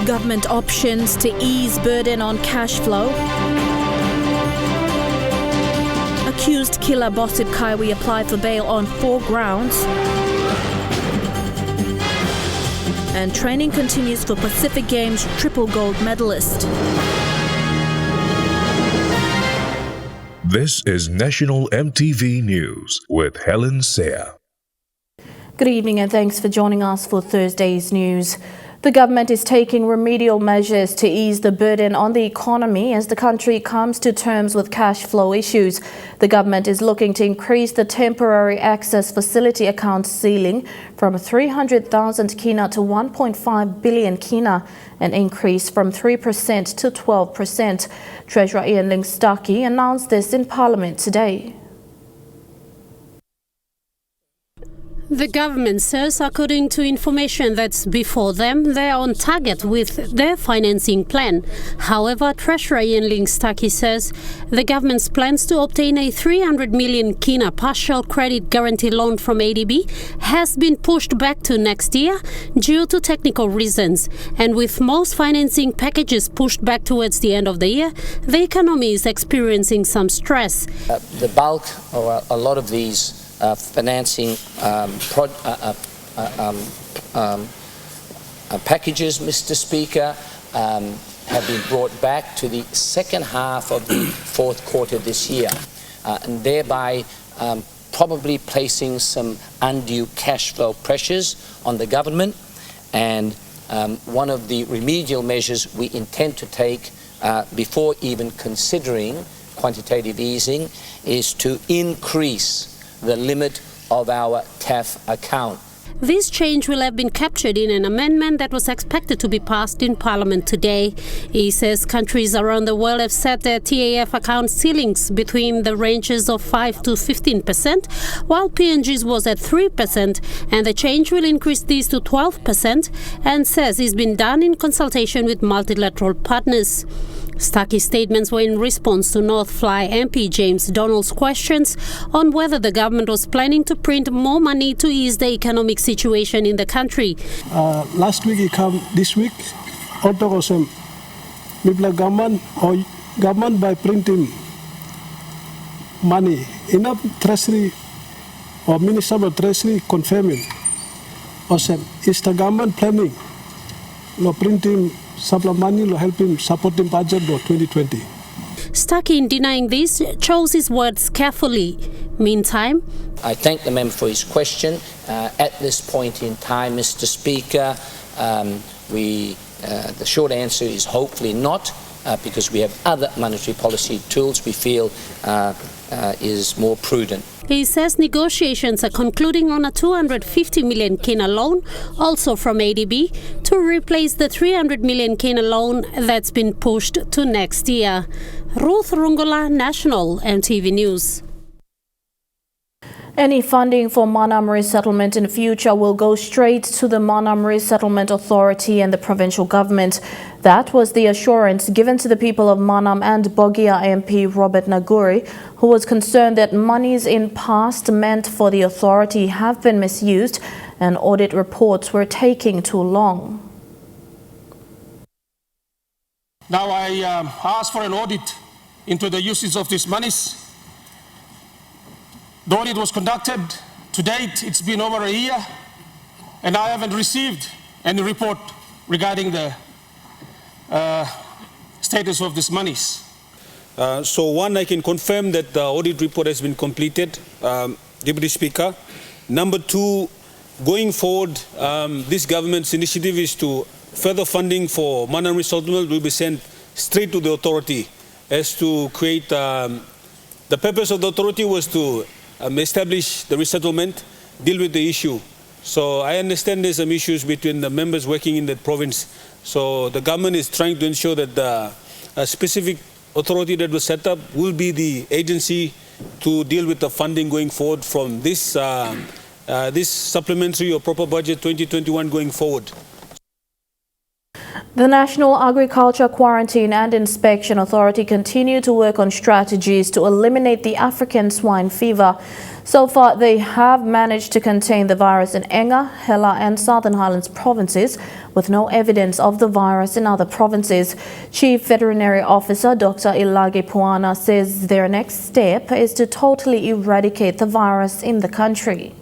Government options to ease burden on cash flow. Accused killer Bhosip Kaiwi applied for bail on 4 grounds. And training continues for Pacific Games triple gold medalist. This is National EMTV News with Helen Seah. Good evening and thanks for joining us for Thursday's news. The government is taking remedial measures to ease the burden on the economy as the country comes to terms with cash flow issues. The government is looking to increase the temporary access facility account ceiling from 300,000 kina to 1.5 billion kina, an increase from 3% to 12%. Treasurer Ian Stuckey announced this in Parliament today. The government says, according to information that's before them, they are on target with their financing plan. However, Treasurer Ian Stuckey says the government's plans to obtain a 300 million kina partial credit guarantee loan from ADB has been pushed back to next year due to technical reasons. And with most financing packages pushed back towards the end of the year, the economy is experiencing some stress. The bulk or a lot of these financing packages, Mr. Speaker, have been brought back to the second half of the fourth quarter this year, and thereby probably placing some undue cash flow pressures on the government. And one of the remedial measures we intend to take before even considering quantitative easing is to increase the limit of our TAF account. This change will have been captured in an amendment that was expected to be passed in Parliament today. He says countries around the world have set their TAF account ceilings between the ranges of 5 to 15%, while PNG's was at 3%, and the change will increase these to 12%, and says it's been done in consultation with multilateral partners. Stuckey's statements were in response to North Fly MP James Donald's questions on whether the government was planning to print more money to ease the economic situation in the country. Last week he come this week, Otokosem, Mibla government or government by printing money. Enough Treasury or Minister of Treasury confirming. Osem, is the government planning no printing supply money to help him supporting budget for 2020. Stuckey, in denying this, chose his words carefully. Meantime, I thank the member for his question. At this point in time, Mr. Speaker, the short answer is hopefully not, because we have other monetary policy tools we feel is more prudent. He says negotiations are concluding on a 250 million kina loan, also from ADB, to replace the 300 million kina loan that's been pushed to next year. Ruth Rungola, National EMTV News. Any funding for Manam resettlement in the future will go straight to the Manam Resettlement Authority and the provincial government. That was the assurance given to the people of Manam and Bogia MP Robert Naguri, who was concerned that monies in past meant for the authority have been misused and audit reports were taking too long. Now I ask for an audit into the usage of these monies. The audit was conducted. To date, it's been over a year, and I haven't received any report regarding the status of these monies. So one, I can confirm that the audit report has been completed, Deputy Speaker. Number two, going forward, this government's initiative is to further funding for Manam resettlement will be sent straight to the authority as to create, the purpose of the authority was to establish the resettlement, deal with the issue. So I understand there's some issues between the members working in that province. So the government is trying to ensure that the specific authority that was set up will be the agency to deal with the funding going forward from this, this supplementary or proper budget 2021 going forward. The National Agriculture Quarantine and Inspection Authority continue to work on strategies to eliminate the African swine fever. So far, they have managed to contain the virus in Enga, Hela and Southern Highlands provinces, with no evidence of the virus in other provinces. Chief Veterinary Officer Dr. Ilage Puana says their next step is to totally eradicate the virus in the country.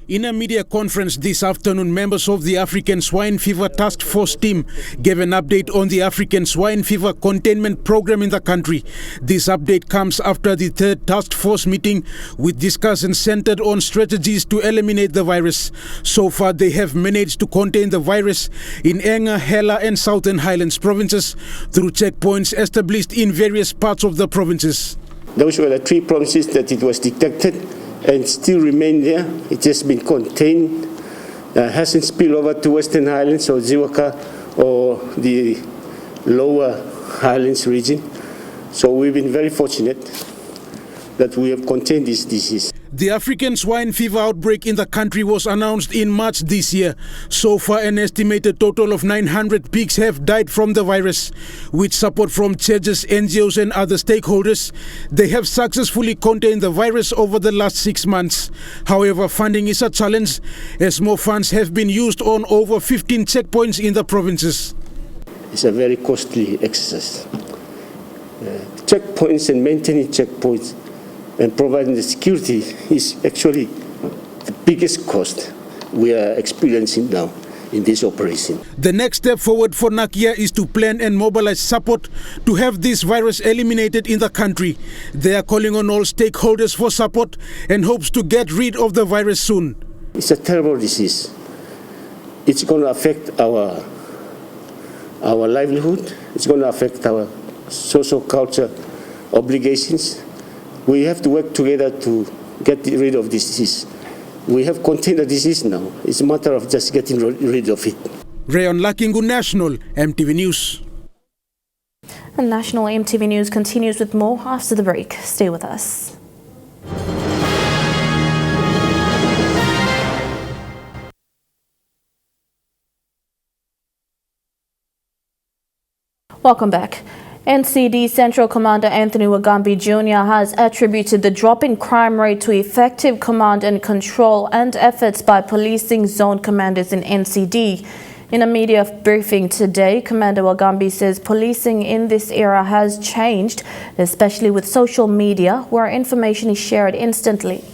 In a media conference this afternoon, members of the African Swine Fever Task Force team gave an update on the African Swine Fever containment program in the country. This update comes after the third task force meeting with discussions centered on strategies to eliminate the virus. So far, they have managed to contain the virus in Enga, Hela and Southern Highlands provinces through checkpoints established in various parts of the provinces. Those were the 3 provinces that it was detected and still remain there. It has been contained, hasn't spilled over to Western Highlands or Ziwaka or the lower Highlands region. So we've been very fortunate that we have contained this disease. The African swine fever outbreak in the country was announced in March this year. So far, an estimated total of 900 pigs have died from the virus. With support from churches, NGOs and other stakeholders, they have successfully contained the virus over the last 6 months. However, funding is a challenge as more funds have been used on over 15 checkpoints in the provinces. It's a very costly exercise. Checkpoints and maintaining checkpoints and providing the security is actually the biggest cost we are experiencing now in this operation. The next step forward for Nakia is to plan and mobilize support to have this virus eliminated in the country. They are calling on all stakeholders for support and hopes to get rid of the virus soon. It's a terrible disease. It's going to affect our livelihood. It's going to affect our social culture obligations. We have to work together to get rid of this disease. We have contained the disease now. It's a matter of just getting rid of it. Rayon Lakingu, National MTV News. And National MTV News continues with more after the break. Stay with us. Welcome back. NCD Central Commander Anthony Wagambi Jr. has attributed the drop in crime rate to effective command and control and efforts by policing zone commanders in NCD. In a media briefing today, Commander Wagambi says policing in this era has changed, especially with social media, where information is shared instantly.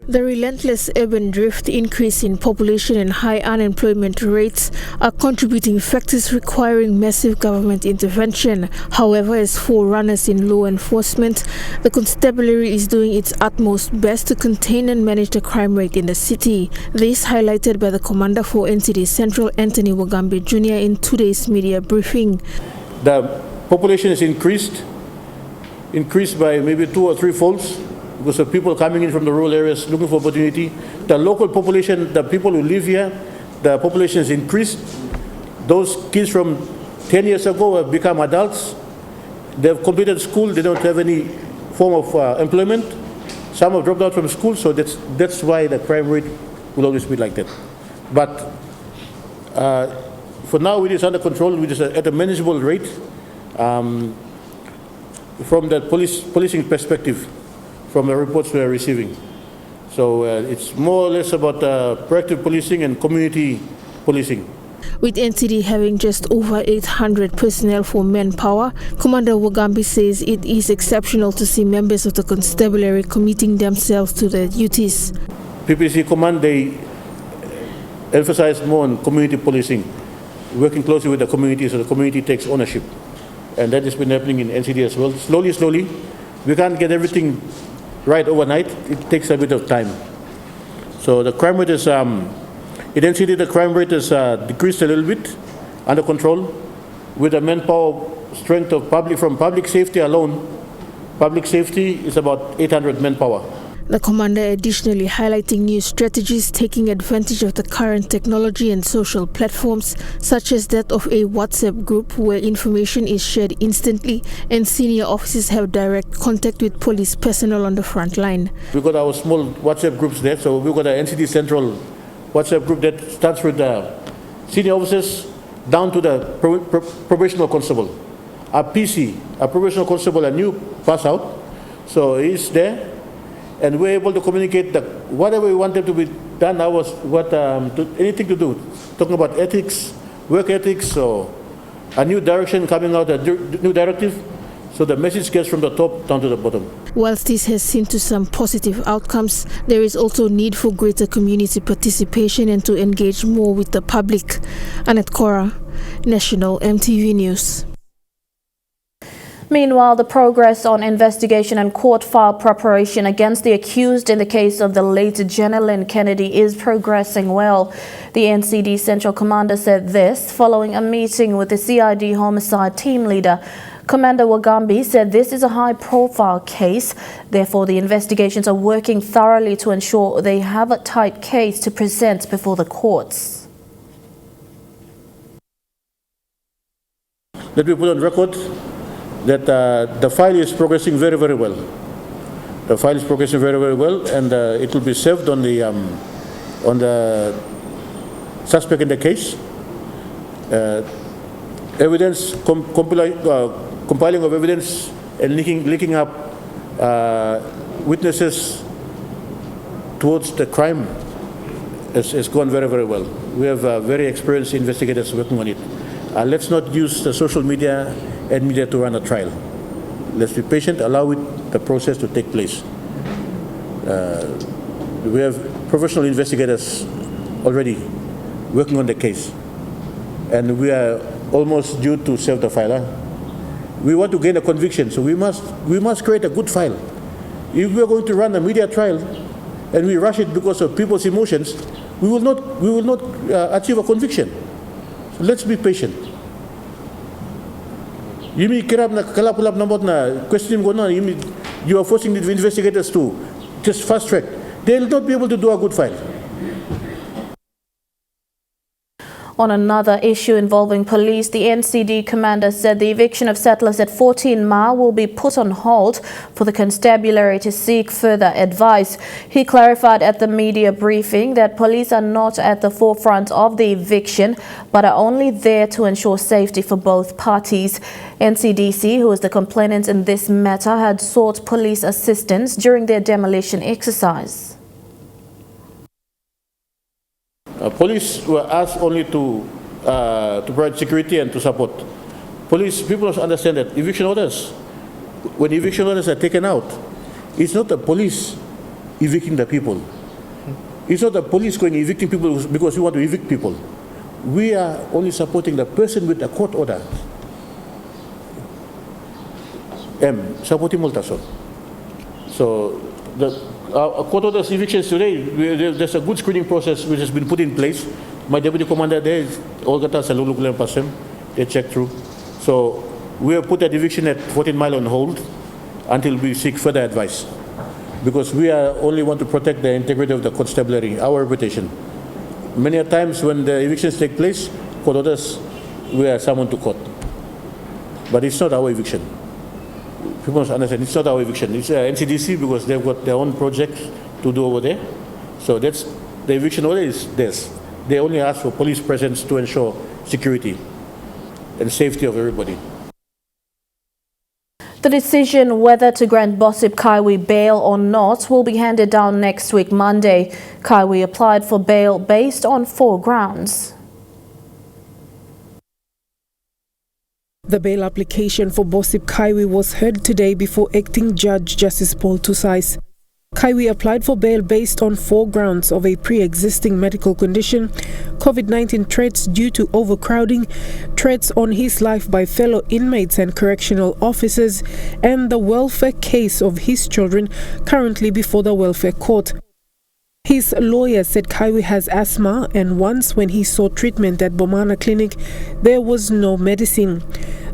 The relentless urban drift, increase in population and high unemployment rates are contributing factors requiring massive government intervention. However, as forerunners in law enforcement, the constabulary is doing its utmost best to contain and manage the crime rate in the city. This highlighted by the Commander for NCD Central, Anthony Wagambi Jr. in today's media briefing. The population is increased by maybe 2 or 3 folds. Because of people coming in from the rural areas looking for opportunity. The local population, the people who live here, the population has increased. Those kids from 10 years ago have become adults. They've completed school, they don't have any form of employment. Some have dropped out from school, so that's why the crime rate will always be like that. But for now, it is under control, it is at a manageable rate from the policing perspective. From the reports we are receiving. So it's more or less about proactive policing and community policing. With NCD having just over 800 personnel for manpower, Commander Wagambi says it is exceptional to see members of the constabulary committing themselves to their duties. PPC Command, they emphasize more on community policing, working closely with the community so the community takes ownership. And that has been happening in NCD as well. Slowly, we can't get everything right overnight. It takes a bit of time. So the crime rate is, in NCD the crime rate is decreased a little bit, under control, with the manpower strength of from public safety alone. Public safety is about 800 manpower. The commander additionally highlighting new strategies taking advantage of the current technology and social platforms, such as that of a WhatsApp group where information is shared instantly and senior officers have direct contact with police personnel on the front line. We've got our small WhatsApp groups there, so we've got an NCD Central WhatsApp group that starts with the senior officers down to the probational constable. a PC, a professional constable, a new pass out. So he's there, and we're able to communicate that whatever we wanted to be done, anything to do, talking about ethics, work ethics, or a new direction coming out, a new directive. So the message gets from the top down to the bottom. Whilst this has seen to some positive outcomes, there is also need for greater community participation and to engage more with the public. Annette Cora, National EMTV News. Meanwhile, the progress on investigation and court file preparation against the accused in the case of the late Jenilyn Kennedy is progressing well. The NCD Central Commander said this following a meeting with the CID homicide team leader. Commander Wagambi said this is a high-profile case. Therefore, the investigations are working thoroughly to ensure they have a tight case to present before the courts. Let me put on record that the file is progressing very, very well. The file is progressing very, very well, and it will be served on the suspect in the case. Evidence compiling of evidence and linking up witnesses towards the crime has gone very, very well. We have very experienced investigators working on it. Let's not use the social media and media to run a trial. Let's be patient, allow the process to take place. We have professional investigators already working on the case, and we are almost due to serve the file. We want to gain a conviction, so we must create a good file. If we are going to run a media trial and we rush it because of people's emotions, we will not achieve a conviction. So let's be patient. You are forcing the investigators to just fast track. They will not be able to do a good file. On another issue involving police, the NCD commander said the eviction of settlers at 14 Mile will be put on hold for the constabulary to seek further advice. He clarified at the media briefing that police are not at the forefront of the eviction, but are only there to ensure safety for both parties. NCDC, who is the complainant in this matter, had sought police assistance during their demolition exercise. Police were asked only to provide security and to support. People must understand that eviction orders, when eviction orders are taken out, it's not the police evicting the people. It's not the police going evicting people because we want to evict people. We are only supporting the person with a court order. Supporting Multason. So court orders evictions today, there's a good screening process which has been put in place. My deputy commander there is Olgata Salulukulan Pasem. They check through. So we have put that eviction at 14 Mile on hold until we seek further advice, because we only want to protect the integrity of the constabulary, our reputation. Many a times when the evictions take place, court orders, we are summoned to court. But it's not our eviction. People must understand, it's not our eviction. It's NCDC, because they've got their own projects to do over there. So the eviction order is theirs. They only ask for police presence to ensure security and safety of everybody. The decision whether to grant Bhosip Kaiwi bail or not will be handed down next week, Monday. Kaiwi applied for bail based on 4 grounds. The bail application for Bhosip Kaiwi was heard today before Acting Judge Justice Paul Tusais. Kaiwi applied for bail based on 4 grounds of a pre-existing medical condition, COVID-19 threats due to overcrowding, threats on his life by fellow inmates and correctional officers, and the welfare case of his children currently before the welfare court. His lawyer said Kaiwi has asthma, and once when he sought treatment at Bomana Clinic, there was no medicine.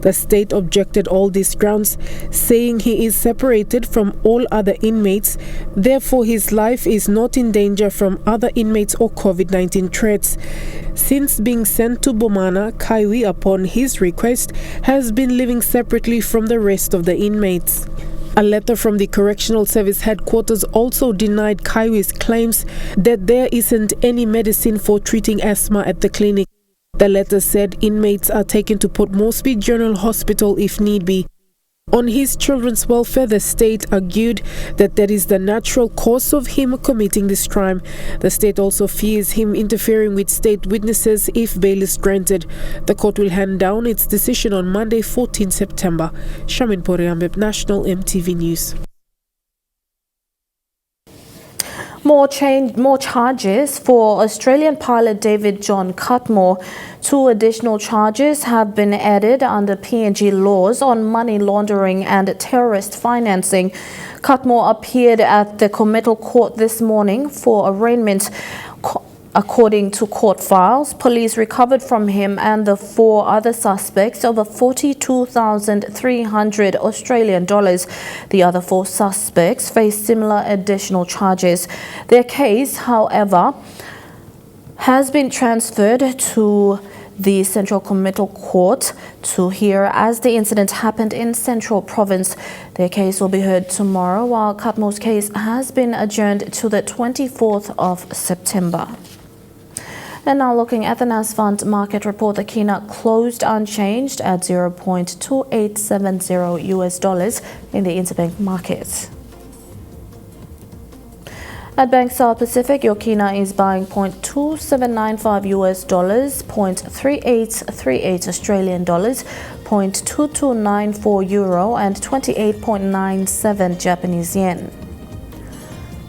The state objected all these grounds, saying he is separated from all other inmates, therefore his life is not in danger from other inmates or COVID-19 threats. Since being sent to Bomana, Kaiwi, upon his request, has been living separately from the rest of the inmates. A letter from the Correctional Service headquarters also denied Kaiwi's claims that there isn't any medicine for treating asthma at the clinic. The letter said inmates are taken to Port Moresby General Hospital if need be. On his children's welfare, the state argued that that is the natural course of him committing this crime. The state also fears him interfering with state witnesses if bail is granted. The court will hand down its decision on Monday, 14 September. Shamin Poriambeb, National EMTV News. More charges for Australian pilot David John Cutmore. 2 additional charges have been added under PNG laws on money laundering and terrorist financing. Cutmore appeared at the committal court this morning for arraignment. According to court files, police recovered from him and the 4 other suspects over 42,300 Australian dollars. The other 4 suspects face similar additional charges. Their case, however, has been transferred to the Central Committal Court to hear as the incident happened in Central Province. Their case will be heard tomorrow, while Cutmore's case has been adjourned to the 24th of September. And now looking at the NASFund market report, the Kina closed unchanged at $0.2870 US in the interbank market. At Bank South Pacific, your Kina is buying $0.2795 US, $0.3838 Australian dollars, $0.2294 euro, and 28.97 Japanese yen.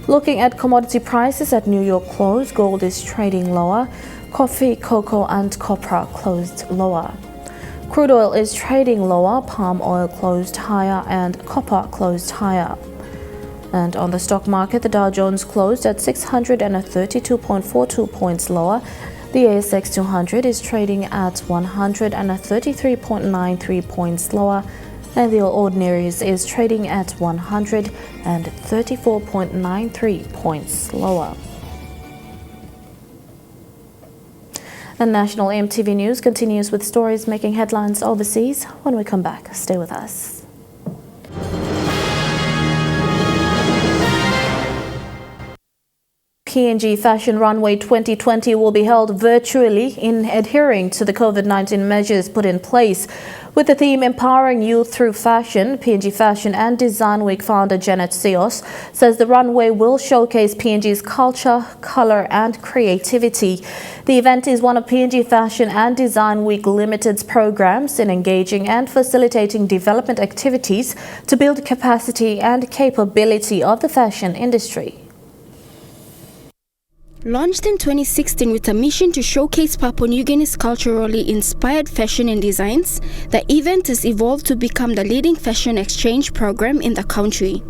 Looking at commodity prices at New York close, gold is trading lower. Coffee, cocoa and copra closed lower. Crude oil is trading lower, palm oil closed higher and copper closed higher. And on the stock market, the Dow Jones closed at 632.42 points lower. The ASX 200 is trading at 133.93 points lower. And the All Ordinaries is trading at 134.93 points lower. And National EMTV News continues with stories making headlines overseas. When we come back, stay with us. PNG Fashion Runway 2020 will be held virtually in adhering to the COVID-19 measures put in place. With the theme Empowering Youth Through Fashion, PNG Fashion and Design Week founder Janet Sios says the runway will showcase PNG's culture, colour and creativity. The event is one of PNG Fashion and Design Week Limited's programs in engaging and facilitating development activities to build capacity and capability of the fashion industry. Launched in 2016 with a mission to showcase Papua New Guinea's culturally inspired fashion and designs, the event has evolved to become the leading fashion exchange program in the country.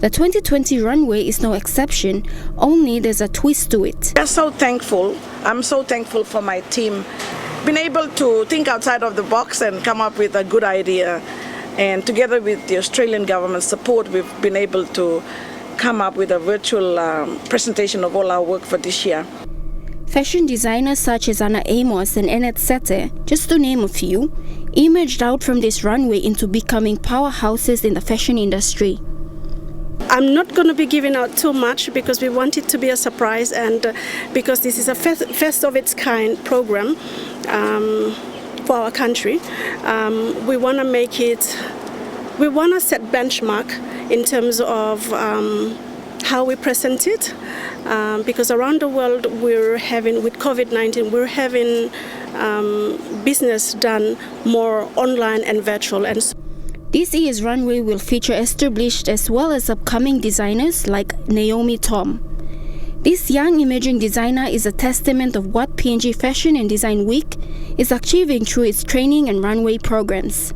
The 2020 runway is no exception, only there's a twist to it. I'm so thankful. I'm so thankful for my team. Been able to think outside of the box and come up with a good idea. And together with the Australian government support, we've been able to come up with a virtual presentation of all our work for this year. Fashion designers such as Anna Amos and Annette Sete, just to name a few, emerged out from this runway into becoming powerhouses in the fashion industry. I'm not going to be giving out too much because we want it to be a surprise, and because this is a first of its kind program for our country. We want to make it, we want to set benchmark in terms of how we present it, because around the world we're having, with COVID-19, we're having business done more online and virtual. And this year's runway will feature established as well as upcoming designers like Naomi Tom. This young emerging designer is a testament of what PNG Fashion and Design Week is achieving through its training and runway programs.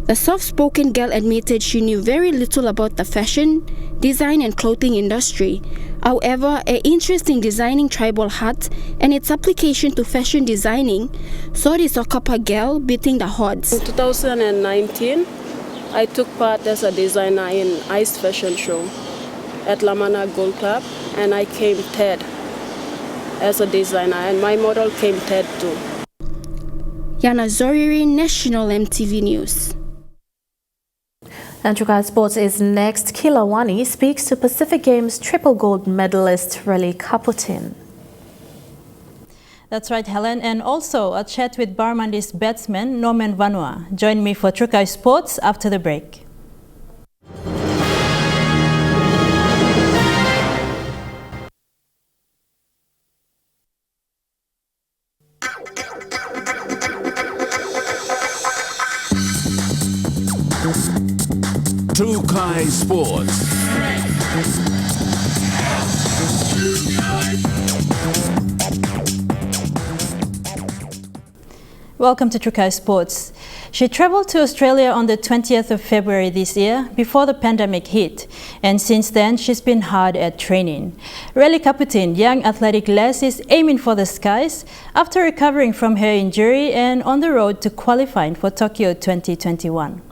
The soft-spoken girl admitted she knew very little about the fashion, design and clothing industry. However, her interest in designing tribal hats and its application to fashion designing saw this Okapa girl beating the odds. In 2019, I took part as a designer in Ice Fashion Show at Lamana Gold Club, and I came third as a designer, and my model came third too. Yana Zoriri, National EMTV News. And Chukai Sports is next. Kilawani speaks to Pacific Games triple gold medalist Relly Kaputin. That's right, Helen. And also a chat with Barmandis batsman Norman Vanua. Join me for Trukai Sports after the break. Trukai Sports. Welcome to Trukai Sports. She travelled to Australia on the 20th of February this year before the pandemic hit, and since then she's been hard at training. Rally Kaputin, young athletic Les, is aiming for the skies after recovering from her injury and on the road to qualifying for Tokyo 2021.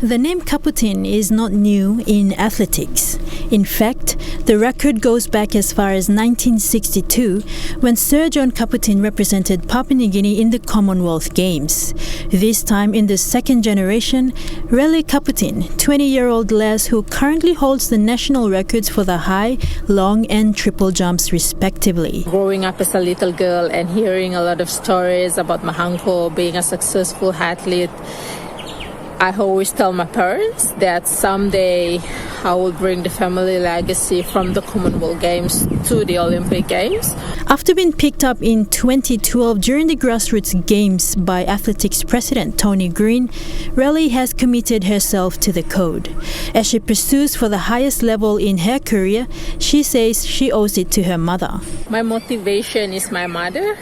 The name Kaputin is not new in athletics. In fact, the record goes back as far as 1962, when Sir John Kaputin represented Papua New Guinea in the Commonwealth Games. This time in the second generation, Rally Kaputin, 20-year-old Les who currently holds the national records for the high, long and triple jumps respectively. Growing up as a little girl and hearing a lot of stories about my uncle being a successful athlete, I always tell my parents that someday I will bring the family legacy from the Commonwealth Games to the Olympic Games. After being picked up in 2012 during the grassroots games by athletics president Tony Green, Rally has committed herself to the code. As she pursues for the highest level in her career, she says she owes it to her mother. My motivation is my mother.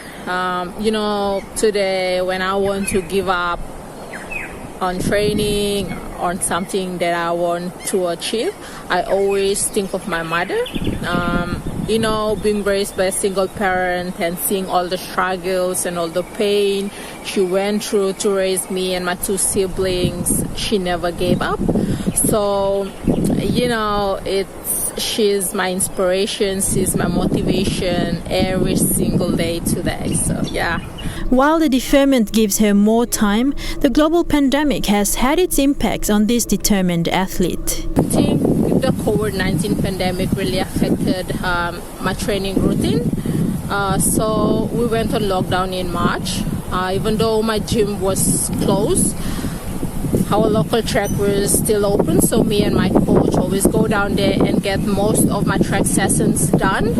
Today when I want to give up on training, on something that I want to achieve, I always think of my mother. Being raised by a single parent and seeing all the struggles and all the pain she went through to raise me and my two siblings, she never gave up. So, she's my inspiration, she's my motivation every single day today. So, yeah. While the deferment gives her more time, the global pandemic has had its impacts on this determined athlete. I think the COVID-19 pandemic really affected my training routine. So we went on lockdown in March. Even though my gym was closed, our local track was still open, so me and my coach always go down there and get most of my track sessions done.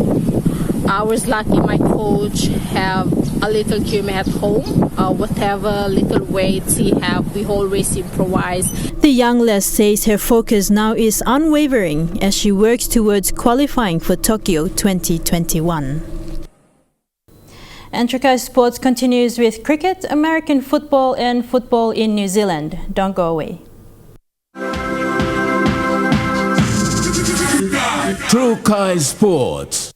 I was lucky my coach have a little gym at home. Whatever little weights he have, we always improvise. The young Les says her focus now is unwavering as she works towards qualifying for Tokyo 2021. And Trukai Sports continues with cricket, American football and football in New Zealand. Don't go away. Trukai Sports.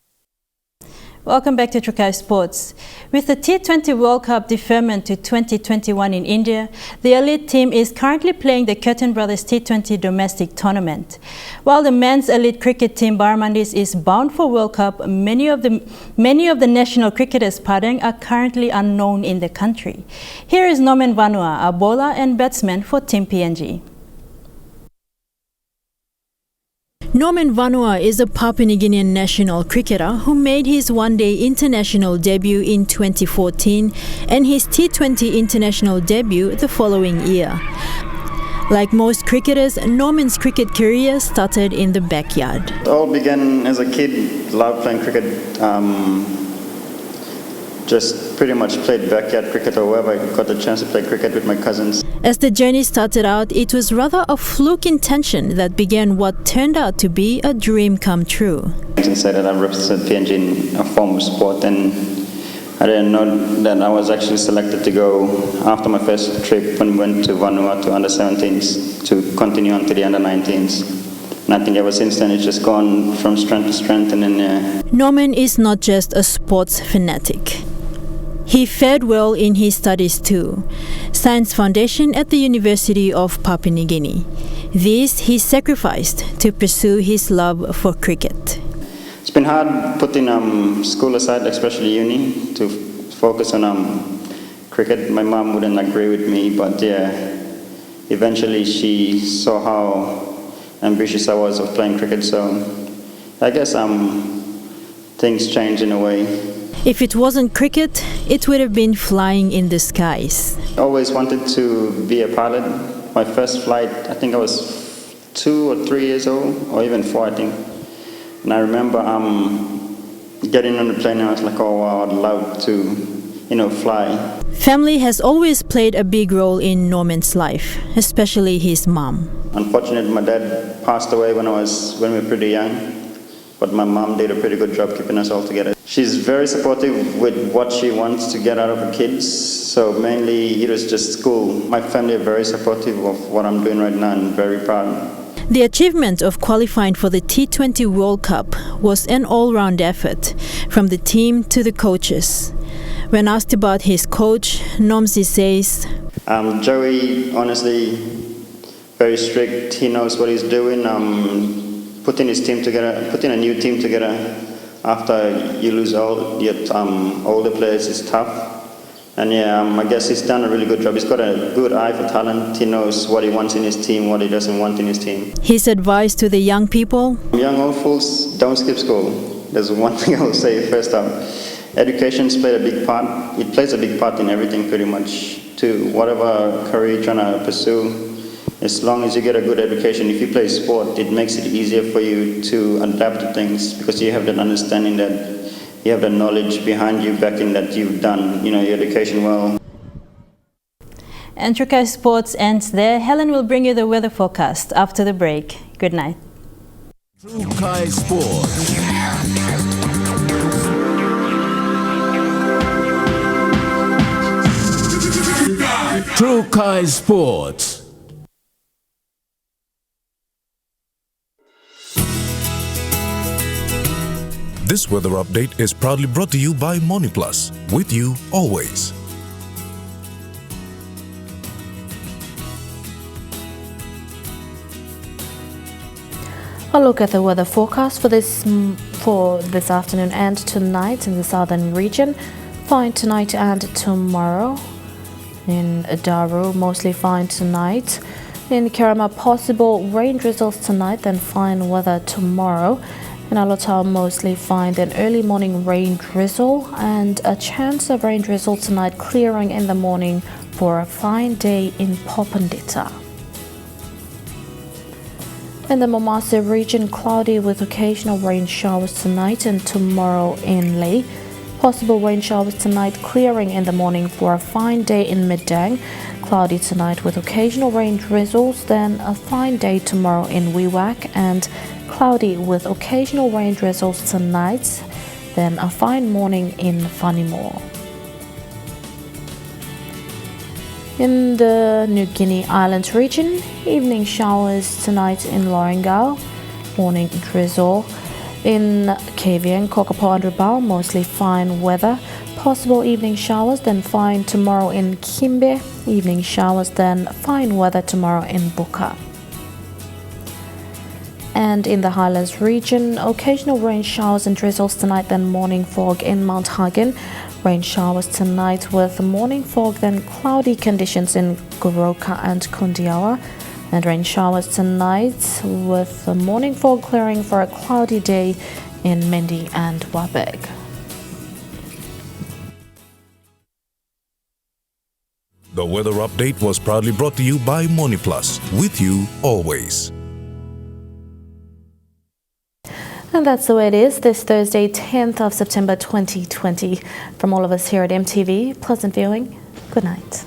Welcome back to Trukai Sports. With the T20 World Cup deferment to 2021 in India, the elite team is currently playing the Curtin Brothers T20 domestic tournament. While the men's elite cricket team Barmandis is bound for World Cup, many of the national cricketers playing are currently unknown in the country. Here is Norman Vanua, a bowler and batsman for Team PNG. Norman Vanua is a Papua New Guinean national cricketer who made his one-day international debut in 2014 and his T20 international debut the following year. Like most cricketers, Norman's cricket career started in the backyard. It all began as a kid, loved playing cricket. Just pretty much played backyard cricket or wherever I got the chance to play cricket with my cousins. As the journey started out, it was rather a fluke intention that began what turned out to be a dream come true. I decided I represent PNG in a form of sport, and I didn't know that I was actually selected to go after my first trip when we went to Vanua to under-17s to continue on to the under-19s. And I think ever since then it's just gone from strength to strength. And then Norman is not just a sports fanatic. He fared well in his studies too. Science Foundation at the University of Papua New Guinea. This he sacrificed to pursue his love for cricket. It's been hard putting school aside, especially uni, to focus on cricket. My mom wouldn't agree with me, but yeah, eventually she saw how ambitious I was of playing cricket. So I guess things change in a way. If it wasn't cricket, it would have been flying in the skies. I always wanted to be a pilot. My first flight, I think I was 2 or 3 years old, or even 4, I think. And I remember getting on the plane and I was like, oh wow, I'd love to, fly. Family has always played a big role in Norman's life, especially his mom. Unfortunately, my dad passed away when we were pretty young, but my mom did a pretty good job keeping us all together. She's very supportive with what she wants to get out of her kids, so mainly it was just school. My family are very supportive of what I'm doing right now and very proud. The achievement of qualifying for the T20 World Cup was an all-round effort, from the team to the coaches. When asked about his coach, Nomsi says, Joey, honestly, very strict. He knows what he's doing. Putting a new team together after you lose all your older players is tough. And I guess he's done a really good job. He's got a good eye for talent. He knows what he wants in his team, what he doesn't want in his team. His advice to the young people? Young hopefuls, don't skip school. There's one thing I will say first off. Education's played a big part. It plays a big part in everything pretty much too. Whatever career you're trying to pursue, as long as you get a good education, if you play sport, it makes it easier for you to adapt to things because you have that understanding that you have the knowledge behind you, backing that you've done, your education well. And Trukai Sports ends there. Helen will bring you the weather forecast after the break. Good night. Trukai Sports. Trukai Sports. This weather update is proudly brought to you by MoniPlus, with you always. A look at the weather forecast for this afternoon and tonight in the southern region. Fine tonight and tomorrow. In Daru, mostly fine tonight. In Kerama, possible rain drizzles tonight, then fine weather tomorrow. In Alotau, mostly fine, then early morning rain drizzle and a chance of rain drizzle tonight, clearing in the morning for a fine day in Popondita. In the Momasa region, cloudy with occasional rain showers tonight and tomorrow in Leh. Possible rain showers tonight, clearing in the morning for a fine day in Midang. Cloudy tonight with occasional rain drizzles, then a fine day tomorrow in Wewak, and cloudy with occasional rain drizzles tonight, then a fine morning in Funimore. In the New Guinea Islands region, evening showers tonight in Lorengau, morning drizzle. In Kavieng, Kokopo and Rabaul, mostly fine weather. Possible evening showers, then fine tomorrow in Kimbe. Evening showers, then fine weather tomorrow in Buka. And in the Highlands region, occasional rain showers and drizzles tonight, then morning fog in Mount Hagen. Rain showers tonight with morning fog, then cloudy conditions in Goroka and Kundiawa. And rain showers tonight with the morning fog clearing for a cloudy day in Mendi and Wabeg. The weather update was proudly brought to you by MoniPlus, with you always. And that's the way it is this Thursday, 10th of September 2020. From all of us here at EMTV, pleasant viewing. Good night.